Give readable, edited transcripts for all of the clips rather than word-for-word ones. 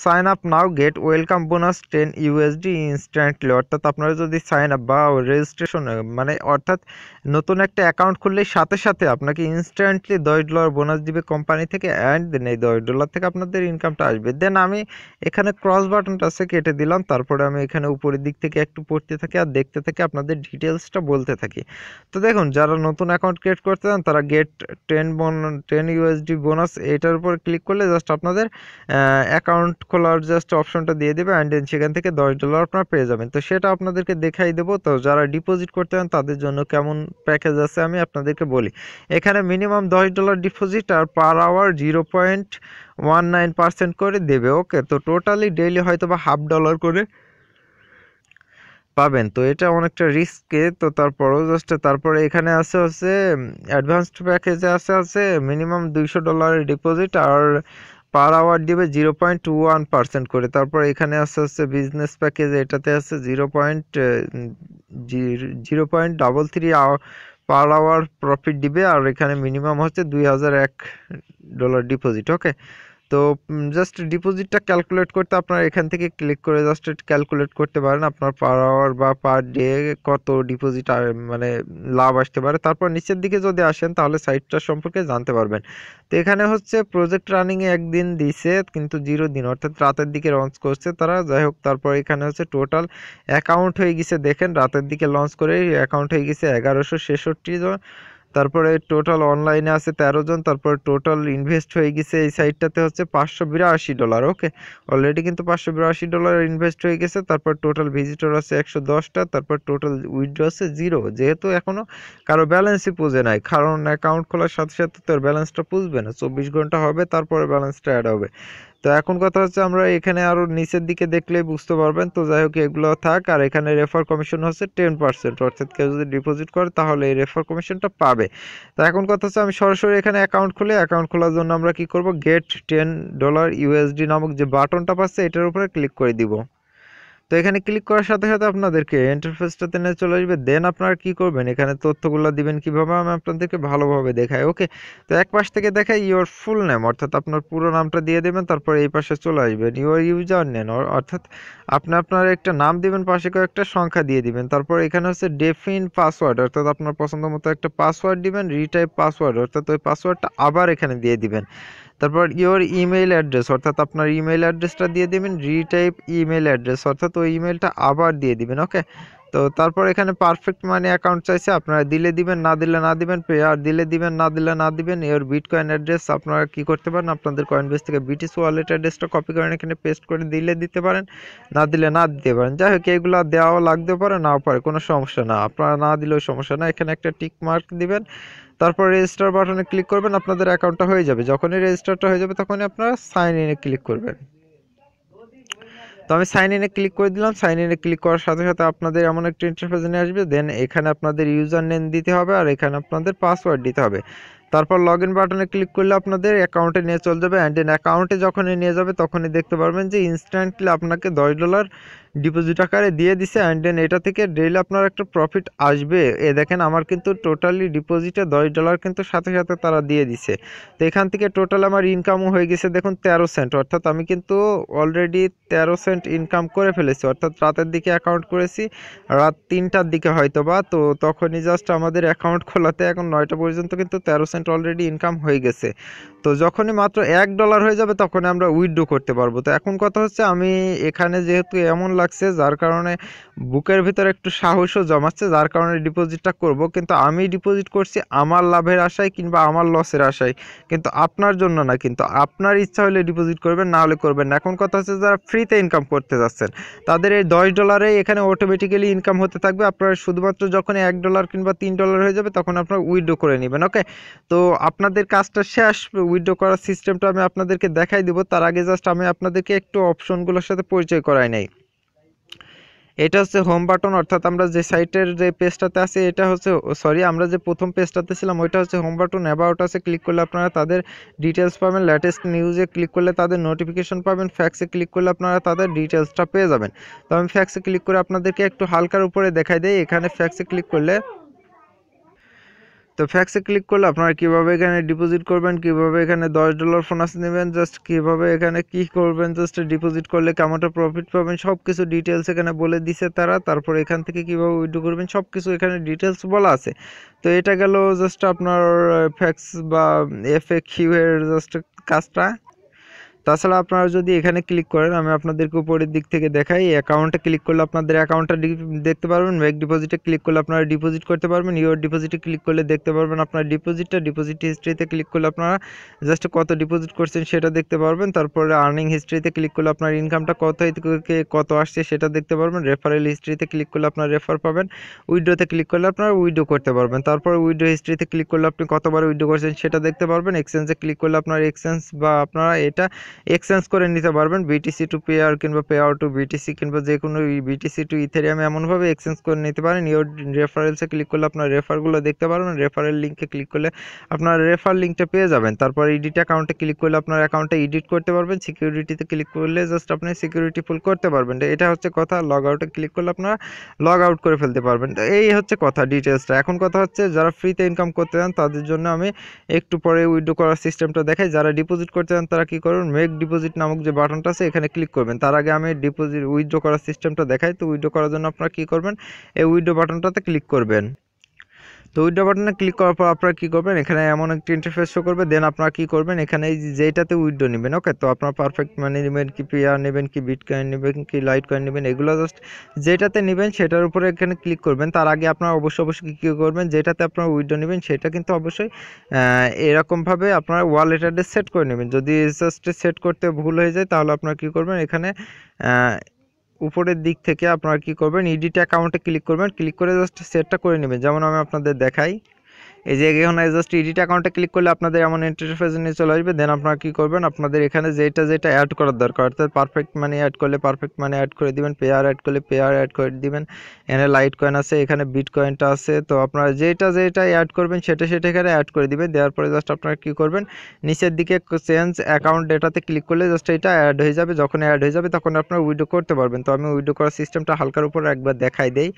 Sign up now get welcome bonus 10 USD instantly. অর্থাৎ আপনারা যদি সাইন আপ বা রেজিস্ট্রেশন মানে অর্থাৎ নতুন একটা অ্যাকাউন্ট খুললেই সাথে সাথে আপনাকে ইনস্ট্যান্টলি $10 বোনাস দিবে কোম্পানি থেকে, অ্যান্ড দেন এই $10 থেকে আপনাদের ইনকামটা আসবে। দেন আমি এখানে ক্রস বাটনটা আছে কেটে দিলাম, তারপরে আমি এখানে উপরের দিক থেকে একটু পড়তে থাকি আর দেখতে থাকি, আপনাদের ডিটেলসটা বলতে থাকি। তো দেখুন, যারা নতুন অ্যাকাউন্ট ক্রিয়েট করতে চান তারা গেট 10 ইউএসডি বোনাস এটার উপর ক্লিক করলে জাস্ট আপনাদের অ্যাকাউন্ট খোলার জাস্ট অপশনটা দিয়ে দেবে, অ্যান্ড দেন সেখান থেকে $10 আপনারা পেয়ে যাবেন। তো সেটা আপনাদেরকে দেখাই দেবো। তো যারা ডিপোজিট করতে চান তাদের জন্য কেমন প্যাকেজ আছে আমি আপনাদেরকে বলি। এখানে মিনিমাম $10 ডিপোজিট আর পার আওয়ার 0.19% করে দেবে। ওকে, তো টোটালি ডেইলি হয়তো বা $0.50 করে পাবেন। তো এটা অনেকটা রিস্কে, তো তারপরেও জাস্ট তারপরে এখানে আছে হচ্ছে অ্যাডভান্সড প্যাকেজে আছে মিনিমাম $200 ডিপোজিট আর পার আওয়ার দিবে 0.21% করে। তারপর এখানে আছে বিজনেস প্যাকেজ, এটাতে আছে 0.33 পার আওয়ার প্রফিট দিবে, আর এখানে মিনিমাম হচ্ছে $2001 ডিপোজিট। ওকে, তো জাস্ট ডিপোজিটটা ক্যালকুলেট করতে আপনারা এখান থেকে ক্লিক করে জাস্ট ক্যালকুলেট করতে পারেন আপনার পার আওয়ার বা পার ডে কত ডিপোজিট মানে লাভ আসতে পারে। তারপর নিচের দিকে যদি আসেন তাহলে সাইটটা সম্পর্কে জানতে পারবেন। তো এখানে হচ্ছে প্রজেক্ট রানিংয়ে একদিন দিছে কিন্তু 0 দিন, অর্থাৎ রাতের দিকে লঞ্চ করছে তারা। যাই হোক, তারপর এখানে হচ্ছে টোটাল অ্যাকাউন্ট হয়ে গেছে, দেখেন রাতের দিকে লঞ্চ করে অ্যাকাউন্ট হয়ে গেছে 1166 জন। তারপরে টোটাল অনলাইনে আছে 13 জন। তারপর টোটাল ইনভেস্ট হয়ে গেছে এই সাইটটাতে হচ্ছে $582। ওকে, অলরেডি কিন্তু $582 ইনভেস্ট হয়ে গেছে। তারপর টোটাল ভিজিটর আছে 110টা। তারপর টোটাল উইথড্র আছে 0, যেহেতু এখনো কারো ব্যালেন্সই পুজে নাই, কারণ অ্যাকাউন্ট খোলার সাথে সাথে তোর ব্যালেন্সটা পুজবে না, 24 ঘন্টা হবে তারপরে ব্যালেন্সটা অ্যাড হবে। তো এখন কথা হচ্ছে আমরা এখানে আরো নিচের দিকে দেখলেই বুঝতে পারবেন। তো যাই হোক, এগুলো থাক। আর এখানে রেফার কমিশন হচ্ছে 10%, অর্থাৎ কেউ যদি ডিপোজিট করে তাহলে এই রেফার কমিশনটা পাবে। তো এখন কথা হচ্ছে আমি সরাসরি এখানে অ্যাকাউন্ট খুলে, অ্যাকাউন্ট খোলার জন্য আমরা কি করব, গেট $10 নামক যে বাটনটা পাচ্ছে এটার উপরে ক্লিক করে দিব। তো এখানে ক্লিক করার সাথে সাথে আপনাদেরকে ইন্টারফেসটাতে নিয়ে চলে আসবে। দেন আপনারা কি করবেন, এখানে তথ্যগুলো দিবেন কিভাবে আমি আপনাদেরকে ভালোভাবে দেখাই। ওকে, তো এক পাশ থেকে দেখাই ইওর ফুল নেম, অর্থাৎ আপনার পুরো নামটা দিয়ে দেবেন। তারপরে এই পাশে চলে আসবেন ইওর ইউজার নেম, অর্থাৎ আপনি আপনার একটা নাম দিবেন, পাশে কয়েকটা সংখ্যা দিয়ে দিবেন। তারপর এখানে হচ্ছে ডেফিন পাসওয়ার্ড, অর্থাৎ আপনার পছন্দ মতো একটা পাসওয়ার্ড দিবেন। রিটাইপ পাসওয়ার্ড, অর্থাৎ ওই পাসওয়ার্ডটা আবার এখানে দিয়ে দিবেন। তারপর ইওর ইমেইল অ্যাড্রেস, অর্থাৎ আপনার ইমেইল অ্যাড্রেসটা দিয়ে দেবেন। রিটাইপ ইমেইল অ্যাড্রেস, অর্থাৎ ওই ইমেইলটা আবার দিয়ে দিবেন। ওকে, তো তারপর এখানে পারফেক্ট মানি অ্যাকাউন্ট চাইছে, আপনারা দিলে দিবেন, না দিলে না দিবেন। পেয়ার দিলে দিবেন, না দিলে না দিবেন। এর বিটকয়েন অ্যাড্রেস আপনারা কি করতে পারেন, আপনাদের কয়েনবেস থেকে বিটিসি ওয়ালেট অ্যাড্রেসটা কপি করেন, এখানে পেস্ট করে দিলে দিতে পারেন, না দিলে না দিতে পারেন। যাই হোক, এগুলো দেওয়া লাগতে পারে, নাও পারে, কোনো সমস্যা না, আপনারা না দিলেও সমস্যা না। এখানে একটা টিক মার্ক দিবেন, তারপর রেজিস্টার বাটনে ক্লিক করবেন, আপনাদের অ্যাকাউন্টটা হয়ে যাবে। যখনই রেজিস্টারটা হয়ে যাবে তখনই আপনারা সাইন ইনে ক্লিক করবেন। তো আমি সাইন ইনে ক্লিক করে দিলাম। সাইন ইনে ক্লিক করার সাথে সাথে আপনাদের এমন একটা ইন্টারফেস নিয়ে আসবে। দেন এখানে আপনাদের ইউজার নেম দিতে হবে আর এখানে আপনাদের পাসওয়ার্ড দিতে হবে। তারপর লগ ইন বাটনে ক্লিক করলে আপনাদের অ্যাকাউন্টে নিয়ে চলে যাবে, অ্যান্ড দেন অ্যাকাউন্টে যখনই নিয়ে যাবে তখনই দেখতে পারবেন যে ইনস্ট্যান্টলি আপনাকে $10 ডিপোজিট আকারে দিয়ে দিছে, অ্যান্ড দেন এটা থেকে ডেইলি আপনার একটা প্রফিট আসবে। দেখেন আমার কিন্তু টোটালি ডিপোজিটে $10 কিন্তু সাথে সাথে তারা দিয়ে দিছে। তো এখান থেকে টোটাল আমার ইনকামও হয়ে গেছে দেখুন 13 সেন্ট, অর্থাৎ আমি কিন্তু অলরেডি 13 সেন্ট ইনকাম করে ফেলেছি। অর্থাৎ রাতের দিকে অ্যাকাউন্ট করেছি, রাত 3টার দিকে হয়তো বা, তো তখনই জাস্ট আমাদের অ্যাকাউন্ট খোলাতে এখন 9টা পর্যন্ত কিন্তু 13 সেন্ট অলরেডি ইনকাম হয়ে গেছে। তো যখনই মাত্র $1 হয়ে যাবে তখন আমরা উইথড্র করতে পারবো। তো এখন কথা হচ্ছে আমি এখানে যেহেতু এমন লাগছে যার কারণে বুকের ভিতরে একটু সাহসও জমাচ্ছে, যার কারণে ডিপোজিটটা করব। কিন্তু আমি ডিপোজিট করছি আমার লাভের আশায় কিংবা আমার লসের আশায়, কিন্তু আপনার জন্য না। কিন্তু আপনার ইচ্ছা হলে ডিপোজিট করবেন, না হলে করবেন না। এখন কথা হচ্ছে যারা ফ্রিতে ইনকাম করতে যাচ্ছেন তাদের এই $10 এখানে অটোমেটিক্যালি ইনকাম হতে থাকবে। আপনারা শুধুমাত্র যখন $1 কিংবা $3 হয়ে যাবে তখন আপনারা উইথড্র করে নেবেন। ওকে, তো আপনাদের কাজটা শেষ, উইথড্র করার সিস্টেমটা আমি আপনাদেরকে দেখাই দিব। তার আগে জাস্ট আমি আপনাদেরকে একটু অপশনগুলোর সাথে পরিচয় করাই নাই। এটা হচ্ছে হোম বাটন, অর্থাৎ আমরা যে সাইটের যে পেজটাতে আছে এটা হচ্ছে, সরি, আমরা যে প্রথম পেজটাতে ছিলাম ওইটা হচ্ছে হোম বাটন। অ্যাবাউট আছে ক্লিক করলে আপনারা তাদের ডিটেলস পাবেন, লেটেস্ট নিউজে ক্লিক করলে তাদের নোটিফিকেশন পাবেন, ফ্যাক্সে ক্লিক করলে আপনারা তাদের ডিটেলসটা পেয়ে যাবেন। তো আমি ফ্যাক্সে ক্লিক করে আপনাদেরকে একটু হালকার উপরে দেখাই দিই। এখানে ফ্যাক্সে ক্লিক করলে, তো তো ফ্যাক্সে ক্লিক করলে আপনারা কীভাবে এখানে ডিপোজিট করবেন, কীভাবে এখানে $10 বোনাস নেবেন, জাস্ট কীভাবে এখানে কী করবেন, জাস্ট ডিপোজিট করলে কেমনটা প্রফিট পাবেন সব কিছু ডিটেলস এখানে বলে দিছে তারা। তারপরে এখান থেকে কীভাবে উইথড্র করবেন সব কিছু এখানে ডিটেলস বলা আছে। তো এটা গেল জাস্ট আপনার ফ্যাক্স বা FAQ এর জাস্ট কাজটা। তাছাড়া আপনারা যদি এখানে ক্লিক করেন, আমি আপনাদেরকে উপরের দিক থেকে দেখাই, অ্যাকাউন্টে ক্লিক করলে আপনাদের অ্যাকাউন্টটা দেখতে পারবেন, মেক ডিপোজিটে ক্লিক করলে আপনারা ডিপোজিট করতে পারবেন, ইওর ডিপোজিটে ক্লিক করলে দেখতে পারবেন আপনার ডিপোজিট হিস্ট্রিতে ক্লিক করলে আপনারা জাস্ট কত ডিপোজিট করছেন সেটা দেখতে পারবেন। তারপরে আর্নিং হিস্ট্রিতে ক্লিক করলে আপনার ইনকামটা কত থেকে কত আসছে সেটা দেখতে পারবেন। রেফারেল হিস্ট্রিতে ক্লিক করলে আপনার রেফার পাবেন। উইড্রোতে ক্লিক করলে আপনারা উইড্রো করতে পারবেন। তারপরে উইড্রো হিস্ট্রিতে ক্লিক করলে আপনি কতবার উইড্রো করছেন সেটা দেখতে পারবেন। এক্সচেঞ্জে ক্লিক করলে আপনার এক্সচেঞ্জ বা আপনারা এটা এক্সচেঞ্জ করে নিতে পারবেন, বিটিসি টু পেয়ার কিংবা পেয়ার টু বিটিসি কিংবা যে কোনো বিটিসি টু ইথেরিয়াম এমনভাবে এক্সচেঞ্জ করে নিতে পারেন। ইওর রেফারেলসে ক্লিক করলে আপনার রেফারগুলো দেখতে পারবেন। রেফারেল লিঙ্কে ক্লিক করলে আপনার রেফার লিঙ্কটা পেয়ে যাবেন। তারপর এডিট অ্যাকাউন্টে ক্লিক করলে আপনার অ্যাকাউন্টে এডিট করতে পারবেন। সিকিউরিটিতে ক্লিক করলে জাস্ট আপনি সিকিউরিটি ফুল করতে পারবেন। এটা হচ্ছে কথা। লগ আউটে ক্লিক করলে আপনারা লগ আউট করে ফেলতে পারবেন। তো এই হচ্ছে কথা, ডিটেলসটা। এখন কথা হচ্ছে যারা ফ্রিতে ইনকাম করতে চান তাদের জন্য আমি একটু পরে উইথড্র করার সিস্টেমটা দেখাই। যারা ডিপোজিট করতে চান তারা কি করবেন, মেক ডিপোজিট নামক যে বাটনটা আছে এখানে ক্লিক করবেন। তার আগে আমি ডিপোজিট উইথড্র করার সিস্টেমটা দেখাই। তো উইথড্র করার জন্য আপনারা কি করবেন, এই উইথড্র বাটনটাতে ক্লিক করবেন। তো উইথড্র বাটনে ক্লিক করার পর আপনারা কী করবেন, এখানে এমন একটি ইন্টারফেস শো করবে। দেন আপনারা কী করবেন, এখানে যেটাতে উইথড্র নেবেন, ওকে। তো আপনারা পারফেক্ট মানি নেবেন কি পেয়ার নেবেন কি বিটকয়েন নেবেন কি লাইট কয়েন নেবেন, এগুলো জাস্ট যেটাতে নেবেন সেটার উপরে এখানে ক্লিক করবেন। তার আগে আপনারা অবশ্যই কী করবেন, যেটাতে আপনারা উইথড্র নেবেন সেটা কিন্তু অবশ্যই এরকমভাবে আপনারা ওয়ালেট অ্যাড্রেস সেট করে নেবেন। যদি জাস্ট সেট করতে ভুল হয়ে যায় তাহলে আপনারা কী করবেন, এখানে উপরের দিক থেকে আপনারা কি করবেন, এডিট অ্যাকাউন্টে ক্লিক করবেন। ক্লিক করে জাস্ট সেটটা করে নেবেন। যেমন আমি আপনাদের দেখাই, এই যে এখানে জাস্ট এডিট অ্যাকাউন্টে ক্লিক করলে আপনাদের এমন ইন্টারফেস নিয়ে চলে আসবে। দেন আপনারা কী করবেন, আপনাদের এখানে যেটা অ্যাড করার দরকার, অর্থাৎ পারফেক্ট মানি অ্যাড করলে পারফেক্ট মানি অ্যাড করে দিবেন, পেয়ার অ্যাড করলে পেয়ার অ্যাড করে দিবেন। এখানে লাইট কয়েন আছে, এখানে বিট কয়েনটা আছে। তো আপনারা যেটা অ্যাড করবেন সেটা এখানে অ্যাড করে দিবেন। দেওয়ার পরে জাস্ট আপনারা কী করবেন, নিচের দিকে চেঞ্জ অ্যাকাউন্ট ডেটাতে ক্লিক করলে জাস্ট এটা অ্যাড হয়ে যাবে। যখন অ্যাড হয়ে যাবে তখন আপনারা উইথড্র করতে পারবেন। তো আমি উইথড্র করার সিস্টেমটা হালকার উপর একবার দেখাই দেই।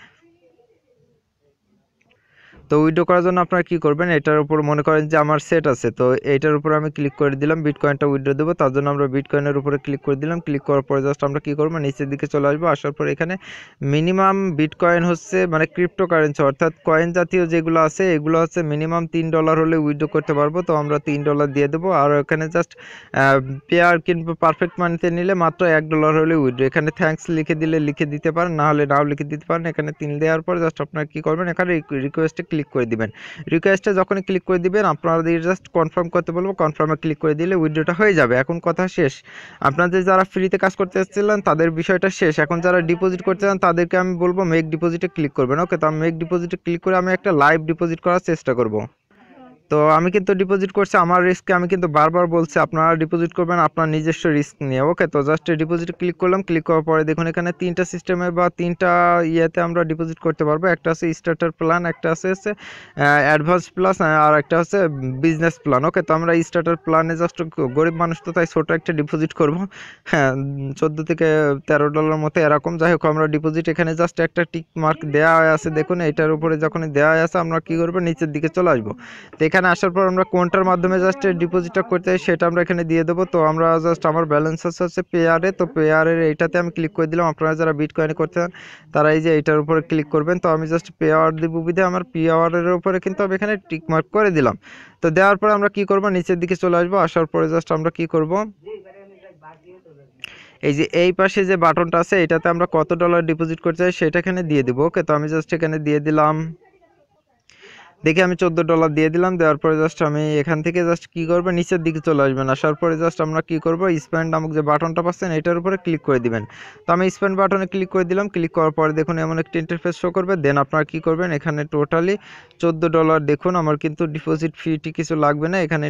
তো উইথড্র করার জন্য আপনারা কী করবেন, এটার উপর মনে করেন যে আমার সেট আছে, তো এইটার উপর আমি ক্লিক করে দিলাম, বিটকয়েনটা উইথড্র দেবো। তার জন্য আমরা বিটকয়েনের উপরে ক্লিক করে দিলাম। ক্লিক করার পরে জাস্ট আমরা কী করবো, নিচের দিকে চলে আসবো। আসার পর এখানে মিনিমাম বিটকয়েন হচ্ছে মানে ক্রিপ্টোকারেন্সি অর্থাৎ কয়েন জাতীয় যেগুলো আছে এগুলো হচ্ছে মিনিমাম $3 হলে উইথড্র করতে পারবো। তো আমরা $3 দিয়ে দেবো। আর এখানে জাস্ট পেয়ার কিংবা পারফেক্ট মানিতে নিলে মাত্র $1 হলে উইথড্র। এখানে থ্যাঙ্কস লিখে দিলে লিখে দিতে পারেন, না হলে নাও লিখে দিতে পারেন। এখানে 3 দেওয়ার পর জাস্ট আপনারা কী করবেন, এখানে রিকোয়েস্টে ক্লিক করে দিবেন। রিকোয়েস্টে যখনই ক্লিক করে দিবেন আপনাদের জাস্ট কনফার্ম করতে বলবো, কনফার্মে ক্লিক করে দিলে উইথড্রটা হয়ে যাবে। এখন কথা শেষ, আপনাদের যারা ফ্রিতে কাজ করতে এসেছিলেন তাদের বিষয়টা শেষ। এখন যারা ডিপোজিট করতে চান তাদেরকে আমি বলবো মেক ডিপোজিটে ক্লিক করবেন, ওকে। তো আমি মেক ডিপোজিটে ক্লিক করে আমি একটা লাইভ ডিপোজিট করার চেষ্টা করব। তো আমি কিন্তু ডিপোজিট করছি আমার রিস্কে, আমি কিন্তু বারবার বলছি আপনারা ডিপোজিট করবেন আপনার নিজস্ব রিস্ক নিয়ে, ওকে। তো জাস্ট ডিপোজিটে ক্লিক করলাম। ক্লিক করার পরে দেখুন এখানে 3টা সিস্টেমে বা 3টা ইয়েতে আমরা ডিপোজিট করতে পারবো। একটা আছে স্টার্টার প্ল্যান, একটা আছে অ্যাডভান্স প্লাস, আর একটা হচ্ছে বিজনেস প্ল্যান, ওকে। তো আমরা স্টার্টার প্ল্যানে জাস্ট গরিব মানুষ তো তাই ছোটো একটা ডিপোজিট করবো, হ্যাঁ, $14 থেকে $13 মতো এরকম। যাই হোক আমরা ডিপোজিট এখানে জাস্ট একটা টিক মার্ক দেওয়া আছে, দেখুন এটার উপরে যখন দেওয়া আছে আমরা কী করবো, নিচের দিকে চলে আসবো। তো এখানে আসার পর আমরা কোনটার মাধ্যমে জাস্ট ডিপোজিটটা করতে চাই সেটা আমরা এখানে দিয়ে দেবো। তো আমরা জাস্ট আমার ব্যালেন্স হচ্ছে পেয়ারে, তো পেয়ারের এইটাতে আমি ক্লিক করে দিলাম। আপনারা যারা বিটকয়েনে করতে চান তারা এই যে এইটার উপরে ক্লিক করবেন। তো আমি জাস্ট পেয়ার দিব বিধে আমার পেয়ারের উপরে কিন্তু আমি এখানে টিক মার্ক করে দিলাম। তো দেওয়ার পরে আমরা কি করব, নিচের দিকে চলে আসবো। আসার পরে জাস্ট আমরা কি করব, এই যে এই পাশে যে বাটনটা আছে এটাতে আমরা কত ডলার ডিপোজিট করতে চাই সেটা এখানে দিয়ে দিব, ওকে। তো আমি জাস্ট এখানে দিয়ে দিলাম, দেখি আমি $14 দিয়ে দিলাম। দেওয়ার পরে জাস্ট আমি এখান থেকে জাস্ট কি করবো, নিচের দিকে চলে আসবেন। আসার পরে জাস্ট আমরা কি করব, স্পেন্ড নামক যে বাটনটা পাচ্ছেন এটার উপরে ক্লিক করে দিবেন। তো আমি স্পেন্ড বাটনে ক্লিক করে দিলাম। ক্লিক করার পরে দেখুন এমন একটা ইন্টারফেস শো করবে। দেন আপনারা কি করবেন, এখানে টোটালি $14 দেখুন আমার কিন্তু ডিপোজিট ফিটি কিছু লাগবে না, এখানে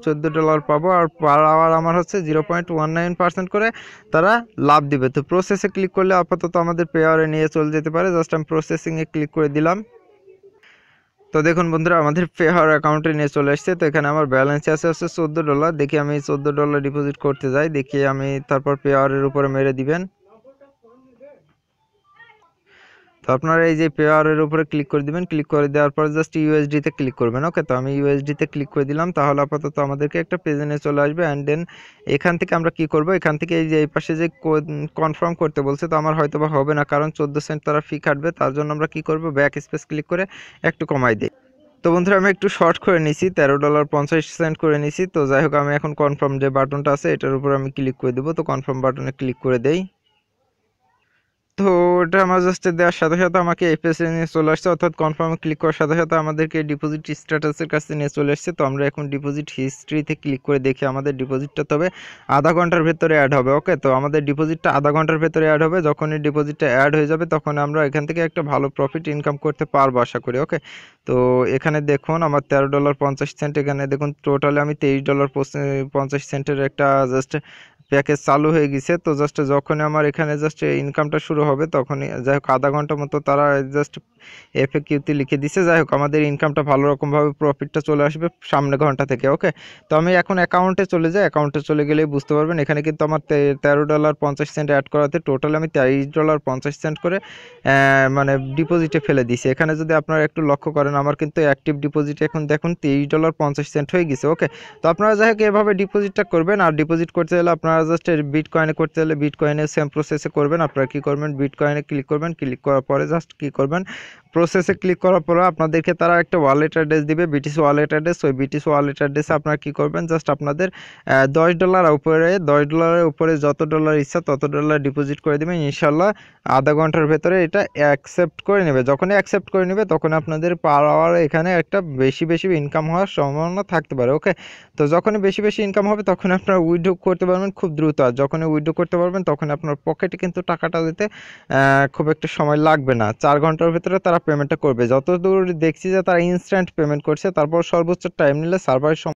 $14 পাবো। আর পার আওয়ার আমার হচ্ছে 0.19% করে তারা লাভ দিবে। তো প্রসেসে ক্লিক করলে আপাতত আমাদের পেয়ারে নিয়ে চলে যেতে পারে। জাস্ট আমি প্রসেসিংয়ে ক্লিক করে দিলাম। তো দেখুন বন্ধুরা আমাদের পেয়ার অ্যাকাউন্টে নিয়ে চলে আসছে। তো এখানে আমার ব্যালেন্স আছে হচ্ছে $14। দেখি আমি $14 ডিপোজিট করতে যাই, দেখি আমি তারপর পেয়ারের উপরে মেরে দিবেন। তো আপনারা এই যে পেয়ারের উপরে ক্লিক করে দিবেন, ক্লিক করে দেওয়ার পর জাস্ট ইউএসডি তে ক্লিক করবেন। ওকে, তো আমি ইউএসডি তে ক্লিক করে দিলাম। তাহলে আপাতত আমাদেরকে একটা পেজে নিয়ে চলে আসবে। অ্যান্ড দেন এখান থেকে আমরা কি করব, এখান থেকে এই যে এই পাশে যে কনফার্ম করতে বলছে, তো আমার হয়তো বা হবে না, কারণ 14 সেন্ট তারা ফি কাটবে। তার জন্য আমরা কি করব, ব্যাক স্পেস ক্লিক করে একটু কমাই দিই। তো বন্ধুরা আমি একটু শর্ট করে নিছি, $13.50 করে নিছি। তো যাই হোক, আমি এখন কনফার্ম যে বাটনটা আছে এটার উপর আমি ক্লিক করে দেবো। তো কনফার্ম বাটনে ক্লিক করে দেই। তো এটা আমার জাস্ট দেওয়ার সাথে সাথে আমাকে এই পেজে নিয়ে চলে আসছে, অর্থাৎ কনফার্মে ক্লিক করার সাথে সাথে আমাদেরকে ডিপোজিট স্ট্যাটাসের কাছে নিয়ে চলে আসছে। তো আমরা এখন ডিপোজিট হিস্ট্রিতে ক্লিক করে দেখি আমাদের ডিপোজিটটা তবে আধা ঘন্টার ভেতরে অ্যাড হবে। ওকে, তো আমাদের ডিপোজিটটা আধা ঘন্টার ভেতরে অ্যাড হবে। যখনই ডিপোজিটটা অ্যাড হয়ে যাবে তখন আমরা এখান থেকে একটা ভালো প্রফিট ইনকাম করতে পারবো আশা করি। ওকে, তো এখানে দেখুন আমার $13.50, এখানে দেখুন টোটালে আমি $23.50 একটা জাস্ট প্যাকেজ চালু হয়ে গেছে। তো জাস্ট যখনই আমার এখানে জাস্ট ইনকামটা শুরু হবে তখনই, যাই হোক আধা ঘন্টা মতো তারা জাস্ট এফএকিউতে লিখে দিছে। যাই হোক আমাদের ইনকামটা ভালো রকমভাবে প্রফিটটা চলে আসবে সামনে ঘন্টা থেকে। ওকে, তো আমি এখন অ্যাকাউন্টে চলে যাই। অ্যাকাউন্টে চলে গেলেই বুঝতে পারবেন এখানে কিন্তু আমার $13.50 অ্যাড করাতে টোটাল আমি $23.50 করে মানে ডিপোজিটে ফেলে দিছি। এখানে যদি আপনারা একটু লক্ষ্য করেন আমার কিন্তু অ্যাক্টিভ ডিপোজিট এখন দেখুন $23.50 হয়ে গেছে। ওকে, তো আপনারা যাই হোক এভাবে ডিপোজিটটা করবেন। আর ডিপোজিট করতে হলে আপনারা জাস্ট বিটকয়েনে করতে হলে বিটকয়েনে সেম প্রসেসে করবেন। আপনারা কি করবেন, বিটকয়েনে ক্লিক করবেন। ক্লিক করার পরে জাস্ট কি করবেন, প্রসেসে ক্লিক করার পরে আপনাদেরকে তারা একটা ওয়ালেট অ্যাড্রেস দিবে, বিটিসি ওয়ালেট অ্যাড্রেস। ওই বিটিসি ওয়ালেট অ্যাড্রেসে আপনারা কি করবেন, জাস্ট আপনাদের $10 উপরে যত ডলার ইচ্ছা তত ডলার ডিপোজিট করে দেবেন। ইনশাল্লাহ আধা ঘন্টার ভেতরে এটা অ্যাকসেপ্ট করে নেবে। যখনই অ্যাকসেপ্ট করে নেবে তখন আপনাদের পার আওয়ার এখানে একটা বেশি বেশি ইনকাম হওয়ার সম্ভাবনা থাকতে পারে। ওকে, তো যখনই বেশি বেশি ইনকাম হবে তখন আপনারা উইথড্র করতে পারবেন খুব দ্রুত। আর যখনই উইথড্র করতে পারবেন তখন আপনার পকেটে কিন্তু টাকাটা দিতে খুব একটা সময় লাগবে না। 4 ঘন্টার ভেতরে তারা পেমেন্টটা করবে। যতদূর দেখছি যে তারা ইনস্ট্যান্ট পেমেন্ট করছে, তারপর সর্বোচ্চ টাইম নিলে সার্ভার